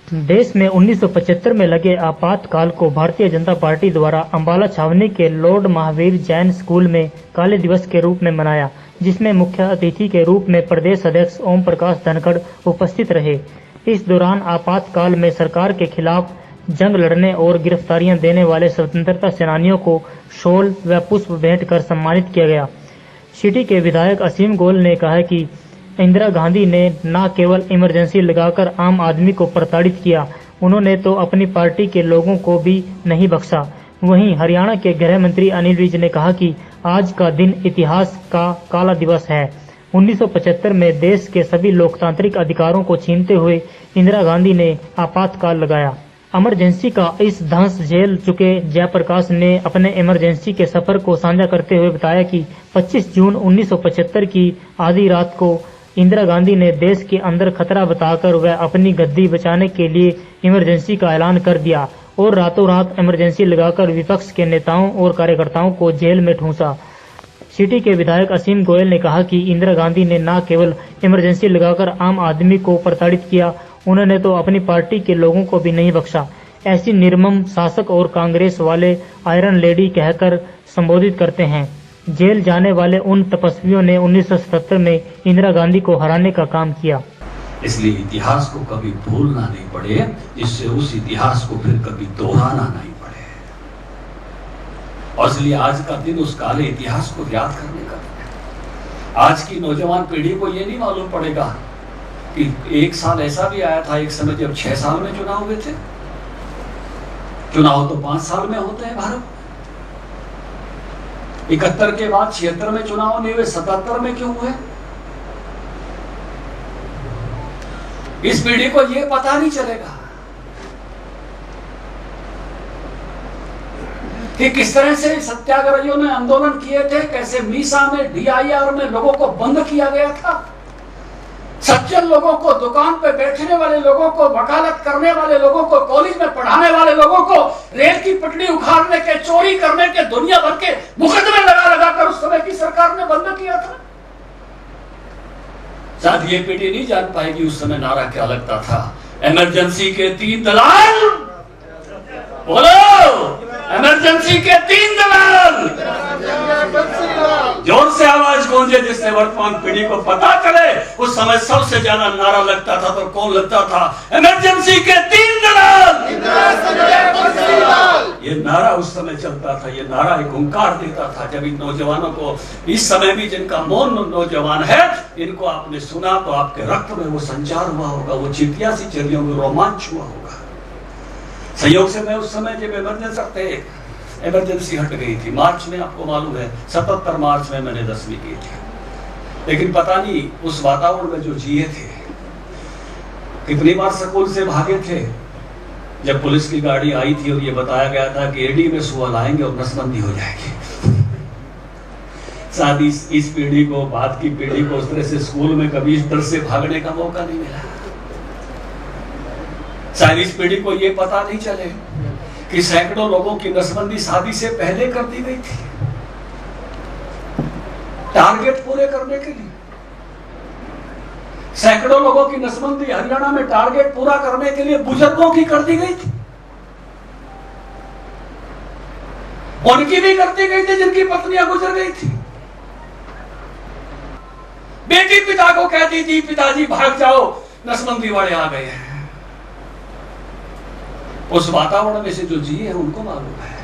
देश में 1975 में लगे आपातकाल को भारतीय जनता पार्टी द्वारा अंबाला छावनी के लॉर्ड महावीर जैन स्कूल में काले दिवस के रूप में मनाया, जिसमें मुख्य अतिथि के रूप में प्रदेश अध्यक्ष ओम प्रकाश धनखड़ उपस्थित रहे। इस दौरान आपातकाल में सरकार के खिलाफ जंग लड़ने और गिरफ्तारियां देने वाले स्वतंत्रता सेनानियों को शॉल व पुष्प भेंट कर सम्मानित किया गया। सिटी के विधायक असीम गोयल ने कहा कि इंदिरा गांधी ने न केवल इमरजेंसी लगाकर आम आदमी को प्रताड़ित किया, उन्होंने तो अपनी पार्टी के लोगों को भी नहीं बख्शा। वहीं हरियाणा के गृह मंत्री अनिल विज ने कहा कि आज का दिन इतिहास का काला दिवस है। 1975 में देश के सभी लोकतांत्रिक अधिकारों को छीनते हुए इंदिरा गांधी ने आपातकाल लगाया। इमरजेंसी का इस दंश झेल चुके जयप्रकाश ने अपने इमरजेंसी के सफर को साझा करते हुए बताया कि 25 जून 1975 की आधी रात को इंदिरा गांधी ने देश के अंदर खतरा बताकर वह अपनी गद्दी बचाने के लिए इमरजेंसी का ऐलान कर दिया और रातों रात इमरजेंसी लगाकर विपक्ष के नेताओं और कार्यकर्ताओं को जेल में ठूंसा। सिटी के विधायक असीम गोयल ने कहा कि इंदिरा गांधी ने न केवल इमरजेंसी लगाकर आम आदमी को प्रताड़ित किया, उन्होंने तो अपनी पार्टी के लोगों को भी नहीं बख्शा। ऐसी निर्मम शासक और कांग्रेस वाले आयरन लेडी कहकर संबोधित करते हैं। जेल जाने वाले उन तपस्वियों ने 1977 में इंदिरा गांधी को हराने का काम किया। इसलिए इतिहास को कभी भूलना नहीं पड़े, जिससे उस इतिहास को फिर कभी दोहराना नहीं पड़े। और इसलिए आज का दिन उस काले इतिहास को याद करने का दिन है। आज की नौजवान पीढ़ी को यह नहीं मालूम पड़ेगा कि एक साल ऐसा भी आया था, एक समय जब 6 साल में चुनाव हुए थे। चुनाव तो 5 साल में होते हैं भारत। 71 के बाद 76 में चुनाव नहीं हुए, 77 में क्यों हुए? इस पीढ़ी को यह पता नहीं चलेगा कि किस तरह से सत्याग्रहियों ने आंदोलन किए थे, कैसे मीसा में, DIR में लोगों को बंद किया गया था। सच्चे लोगों को, दुकान पे बैठने वाले लोगों को, वकालत करने वाले लोगों को, कॉलेज में पढ़ाने वाले लोगों को रेल की पटरी उखाड़ने के, चोरी करने के, दुनिया भर के मुकदमे लगा लगा कर उस समय की सरकार ने बंद किया था। शायद ये पीढ़ी नहीं जान पाएगी उस समय नारा क्या लगता था। इमरजेंसी के 3 दलाल, बोलो इमरजेंसी के 3 दलाल। जोर से आवाज गूंजे, जिससे वर्तमान पीढ़ी को पता चले। उस समय सबसे ज्यादा नारा लगता था तो कौन लगता था? इमरजेंसी के 3 दलाल। ये नारा उस समय चलता था। ये नारा एक हुंकार देता था। जब इन नौजवानों को, इस समय भी जिनका मौन नौजवान है, इनको आपने सुना तो आपके रक्त में वो संचार हुआ होगा, वो चिटिया सी चली होगी, रोमांच हुआ होगा। संयोग से मैं उस समय जब इमरजेंसी हट गई थी, मार्च में, आपको मालूम है 77 मार्च में मैंने 10वीं की थी। लेकिन पता नहीं उस वातावरण में जो जिए थे, कितनी बार स्कूल से भागे थे जब पुलिस की गाड़ी आई थी और ये बताया गया था कि एडी में सुअल आएंगे और नसबंदी हो जाएगी। साथ ही इस पीढ़ी को, बाद की पीढ़ी को उस तरह से स्कूल में कभी इस डर से भागने का मौका नहीं मिला। शायद इस पीढ़ी को यह पता नहीं चले कि सैकड़ों लोगों की नसबंदी शादी से पहले कर दी गई थी, टारगेट पूरे करने के लिए। सैकड़ों लोगों की नसबंदी हरियाणा में टारगेट पूरा करने के लिए बुजुर्गों की कर दी गई थी। उनकी भी कर दी गई थी जिनकी पत्नियां गुजर गई थी। बेटी पिता को कहती थी, पिताजी भाग जाओ, नसबंदी वाले आ गए हैं। उस वातावरण में से जो जिए हैं उनको मालूम है।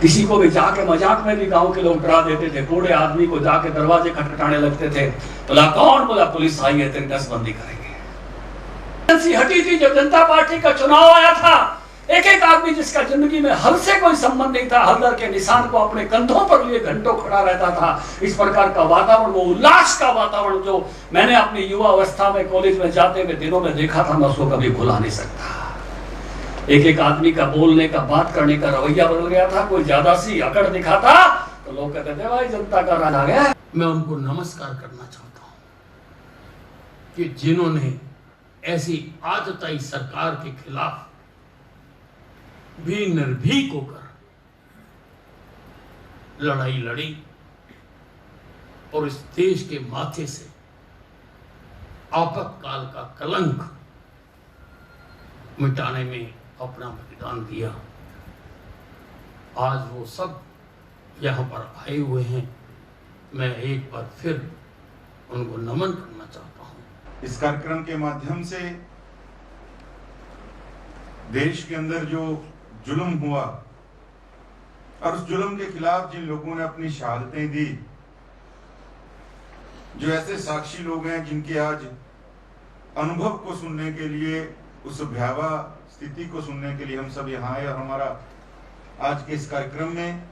किसी को भी जाके मजाक में भी गांव के लोग डरा देते थे। बूढ़े आदमी को जाके दरवाजे खटखटाने लगते थे। बोला कौन? बोला पुलिस आई है, तेरी नसबंदी करेंगे। हटी थी जब जनता पार्टी का चुनाव आया था। एक एक आदमी जिसका जिंदगी में हल से कोई संबंध नहीं था, हलदर के निशान को अपने कंधों पर लिए घंटों खड़ा रहता था। इस प्रकार का वातावरण, वो उल्लास का वातावरण जो मैंने अपनी युवा अवस्था में कॉलेज में जाते हुए दिनों में देखा था, मैं उसको कभी भुला नहीं सकता। एक एक आदमी का बोलने का, बात करने का रवैया बदल गया था। कोई ज्यादा सी अकड़ दिखाता तो लोग कहते थे भाई जनता का राज आ गया। मैं उनको नमस्कार करना चाहता हूं कि जिन्होंने ऐसी आतताई सरकार के खिलाफ भी निर्भीक होकर लड़ाई लड़ी और इस देश के माथे से आपातकाल का कलंक मिटाने में अपना बलिदान दिया। आज वो सब यहाँ पर आए हुए हैं। मैं एक बार फिर उनको नमन करना चाहता हूँ। इस कार्यक्रम के माध्यम से देश के अंदर जो जुल्म हुआ और उस जुल्म के खिलाफ जिन लोगों ने अपनी शहादतें दी, जो ऐसे साक्षी लोग हैं जिनके आज अनुभव को सुनने के लिए, उस भयावह स्थिति को सुनने के लिए हम सब यहाँ आए और हमारा आज के इस कार्यक्रम में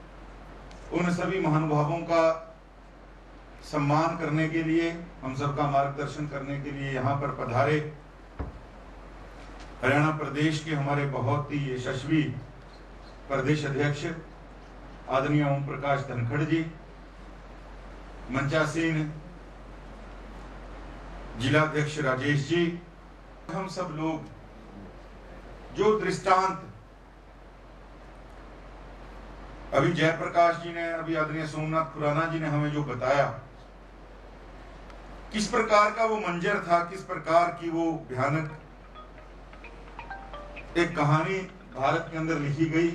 उन सभी महानुभावों का सम्मान करने के लिए, हम सबका मार्गदर्शन करने के लिए यहाँ पर पधारे हरियाणा प्रदेश के हमारे बहुत ही यशस्वी प्रदेश अध्यक्ष आदरणीय ओम प्रकाश धनखड़ जी, मंचासीन जिला अध्यक्ष राजेश जी, हम सब लोग जो दृष्टांत अभी जयप्रकाश जी ने, अभी आदरणीय सोमनाथ खुराना जी ने हमें जो बताया, किस प्रकार का वो मंजर था, किस प्रकार की वो भयानक एक कहानी भारत के अंदर लिखी गई।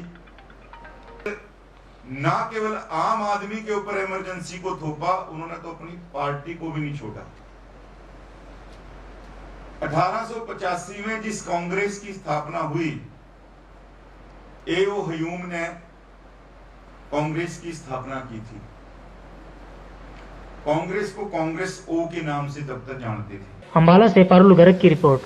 ना केवल आम आदमी के ऊपर इमरजेंसी को थोपा, उन्होंने तो अपनी पार्टी को भी नहीं छोड़ा। 1885 में जिस कांग्रेस की स्थापना हुई, ए.ओ. हयूम ने कांग्रेस की स्थापना की थी। कांग्रेस को कांग्रेस ओ के नाम से तब तक जानते थे। अम्बाला से पारुल गर्ग की रिपोर्ट।